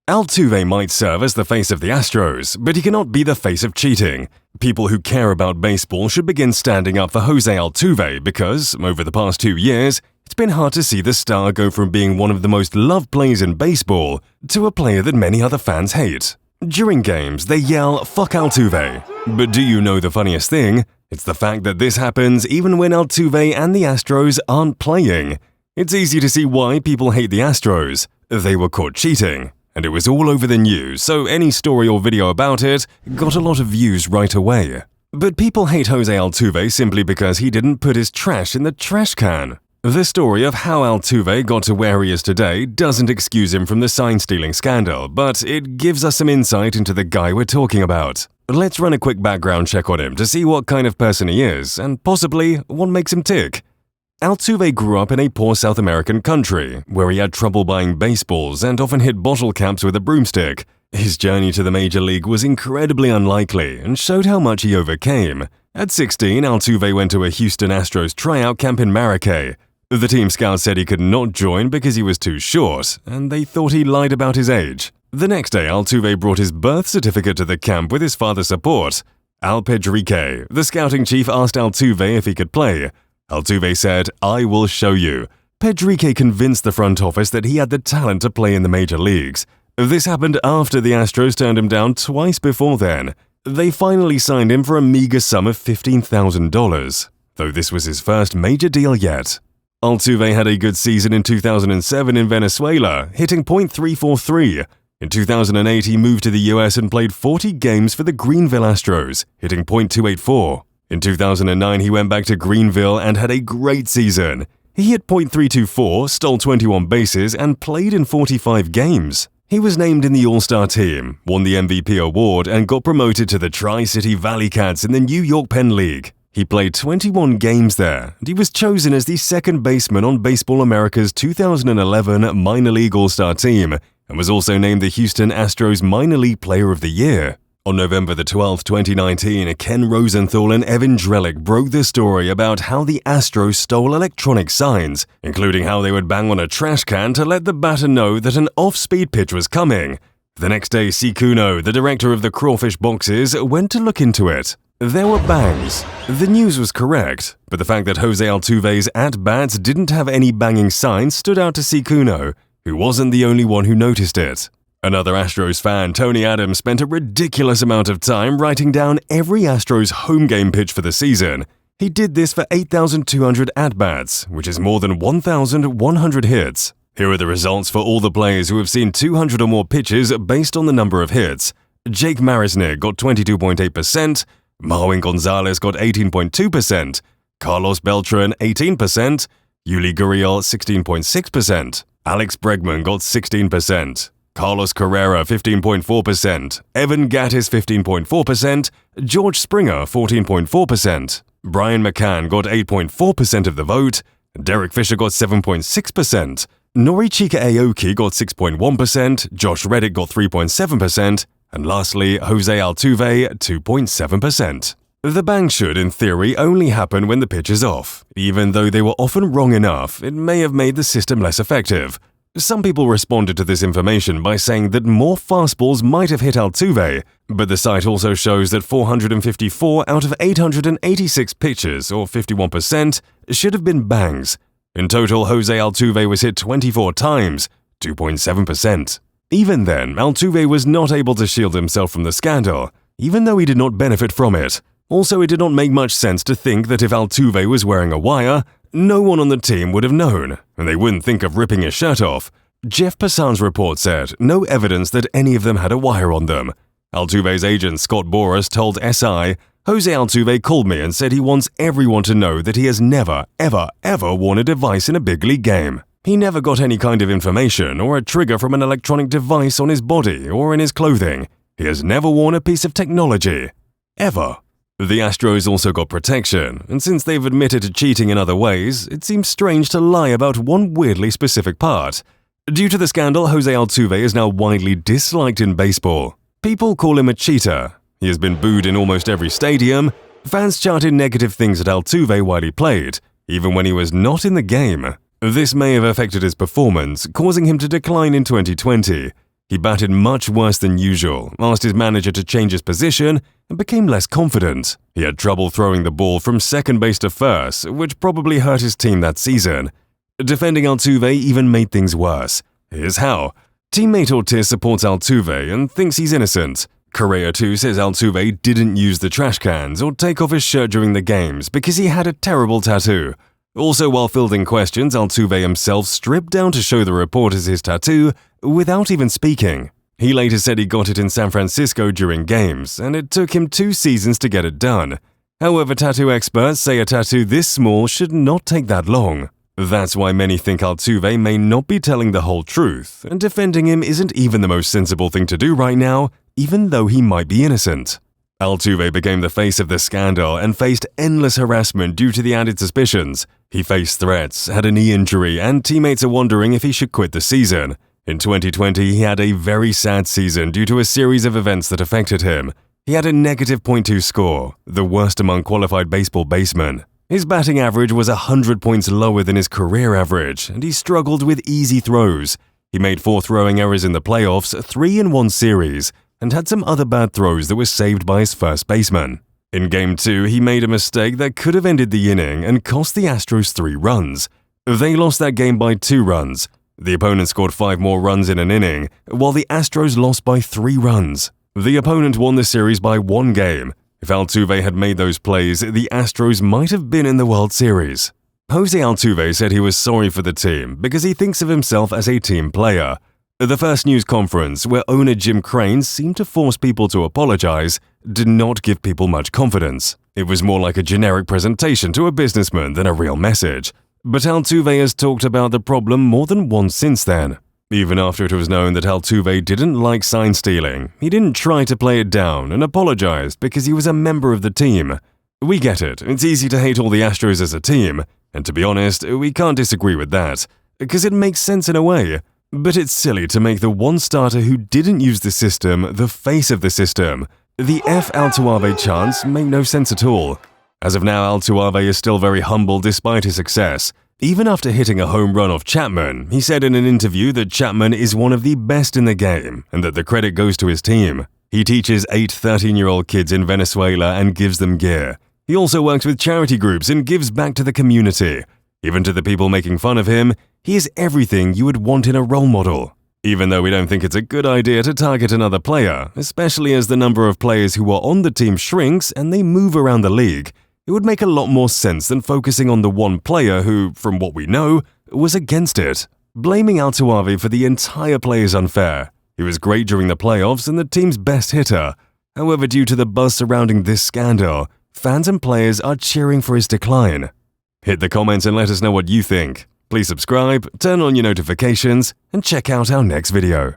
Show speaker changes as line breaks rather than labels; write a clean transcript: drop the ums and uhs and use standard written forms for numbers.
Altuve might serve as the face of the Astros, but he cannot be the face of cheating. People who care about baseball should begin standing up for Jose Altuve because, over the past 2 years, it's been hard to see the star go from being one of the most loved players in baseball to a player that many other fans hate. During games, they yell, "Fuck Altuve." But do you know the funniest thing? It's the fact that this happens even when Altuve and the Astros aren't playing. It's easy to see why people hate the Astros. They were caught cheating, and it was all over the news, so any story or video about it got a lot of views right away. But people hate Jose Altuve simply because he didn't put his trash in the trash can. The story of how Altuve got to where he is today doesn't excuse him from the sign-stealing scandal, but it gives us some insight into the guy we're talking about. Let's run a quick background check on him to see what kind of person he is, and possibly what makes him tick. Altuve grew up in a poor South American country, where he had trouble buying baseballs and often hit bottle caps with a broomstick. His journey to the major league was incredibly unlikely and showed how much he overcame. At 16, Altuve went to a Houston Astros tryout camp in Maracay. The team scout said he could not join because he was too short, and they thought he lied about his age. The next day, Altuve brought his birth certificate to the camp with his father's support. Al Pedrique, the scouting chief, asked Altuve if he could play. Altuve said, "I will show you." Pedrique convinced the front office that he had the talent to play in the major leagues. This happened after the Astros turned him down twice before then. They finally signed him for a meager sum of $15,000, though this was his first major deal yet. Altuve had a good season in 2007 in Venezuela, hitting .343. In 2008, he moved to the US and played 40 games for the Greenville Astros, hitting .284. In 2009, he went back to Greenville and had a great season. He hit .324, stole 21 bases, and played in 45 games. He was named in the All-Star team, won the MVP award, and got promoted to the Tri-City Valley Cats in the New York Penn League. He played 21 games there, and he was chosen as the second baseman on Baseball America's 2011 Minor League All-Star team, and was also named the Houston Astros Minor League Player of the Year. On November 12, 2019, Ken Rosenthal and Evan Drellick broke the story about how the Astros stole electronic signs, including how they would bang on a trash can to let the batter know that an off-speed pitch was coming. The next day, Sikuno, the director of the Crawfish Boxes, went to look into it. There were bangs. The news was correct, but the fact that Jose Altuve's at-bats didn't have any banging signs stood out to Sikuno, who wasn't the only one who noticed it. Another Astros fan, Tony Adams, spent a ridiculous amount of time writing down every Astros home game pitch for the season. He did this for 8,200 at-bats, which is more than 1,100 hits. Here are the results for all the players who have seen 200 or more pitches based on the number of hits. Jake Marisnick got 22.8%, Marwin Gonzalez got 18.2%, Carlos Beltran 18%, Yuli Gurriel 16.6%, Alex Bregman got 16%, Carlos Carrera 15.4%, Evan Gattis 15.4%, George Springer 14.4%, Brian McCann got 8.4% of the vote, Derek Fisher got 7.6%, Norichika Aoki got 6.1%, Josh Reddick got 3.7%, and lastly, Jose Altuve 2.7%. The bang should, in theory, only happen when the pitch is off. Even though they were often wrong enough, it may have made the system less effective. Some people responded to this information by saying that more fastballs might have hit Altuve, but the site also shows that 454 out of 886 pitches, or 51%, should have been bangs. In total, Jose Altuve was hit 24 times, 2.7%. Even then, Altuve was not able to shield himself from the scandal, even though he did not benefit from it. Also, it did not make much sense to think that if Altuve was wearing a wire, no one on the team would have known, and they wouldn't think of ripping his shirt off. Jeff Passan's report said no evidence that any of them had a wire on them. Altuve's agent Scott Boras told SI, "Jose Altuve called me and said he wants everyone to know that he has never, ever, ever worn a device in a big league game. He never got any kind of information or a trigger from an electronic device on his body or in his clothing. He has never worn a piece of technology. Ever." The Astros also got protection, and since they've admitted to cheating in other ways, it seems strange to lie about one weirdly specific part. Due to the scandal, Jose Altuve is now widely disliked in baseball. People call him a cheater. He has been booed in almost every stadium. Fans chanted negative things at Altuve while he played, even when he was not in the game. This may have affected his performance, causing him to decline in 2020. He batted much worse than usual, asked his manager to change his position, and became less confident. He had trouble throwing the ball from second base to first, which probably hurt his team that season. Defending Altuve even made things worse. Here's how. Teammate Ortiz supports Altuve and thinks he's innocent. Correa too says Altuve didn't use the trash cans or take off his shirt during the games because he had a terrible tattoo. Also, while fielding questions, Altuve himself stripped down to show the reporters his tattoo without even speaking. He later said he got it in San Francisco during games, and it took him 2 seasons to get it done. However, tattoo experts say a tattoo this small should not take that long. That's why many think Altuve may not be telling the whole truth, and defending him isn't even the most sensible thing to do right now, even though he might be innocent. Altuve became the face of the scandal and faced endless harassment due to the added suspicions. He faced threats, had a knee injury, and teammates are wondering if he should quit the season. In 2020, he had a very sad season due to a series of events that affected him. He had a negative .2 score, the worst among qualified baseball basemen. His batting average was 100 points lower than his career average, and he struggled with easy throws. He made 4 throwing errors in the playoffs, 3 in one series, and had some other bad throws that were saved by his first baseman. In Game 2, he made a mistake that could have ended the inning and cost the Astros 3 runs. They lost that game by 2 runs. The opponent scored 5 more runs in an inning, while the Astros lost by 3 runs. The opponent won the series by 1 game. If Altuve had made those plays, the Astros might have been in the World Series. Jose Altuve said he was sorry for the team because he thinks of himself as a team player. The first news conference, where owner Jim Crane seemed to force people to apologize, did not give people much confidence. It was more like a generic presentation to a businessman than a real message. But Altuve has talked about the problem more than once since then. Even after it was known that Altuve didn't like sign stealing, he didn't try to play it down and apologized because he was a member of the team. We get it, it's easy to hate all the Astros as a team, and to be honest, we can't disagree with that, because it makes sense in a way. But it's silly to make the one starter who didn't use the system the face of the system. The F Altuve chants make no sense at all. As of now, Altuve is still very humble despite his success. Even after hitting a home run off Chapman, he said in an interview that Chapman is one of the best in the game and that the credit goes to his team. He teaches 8 13-year-old kids in Venezuela and gives them gear. He also works with charity groups and gives back to the community. Even to the people making fun of him, he is everything you would want in a role model. Even though we don't think it's a good idea to target another player, especially as the number of players who are on the team shrinks and they move around the league, it would make a lot more sense than focusing on the one player who, from what we know, was against it. Blaming Altuve for the entire play is unfair. He was great during the playoffs and the team's best hitter. However, due to the buzz surrounding this scandal, fans and players are cheering for his decline. Hit the comments and let us know what you think. Please subscribe, turn on your notifications, and check out our next video.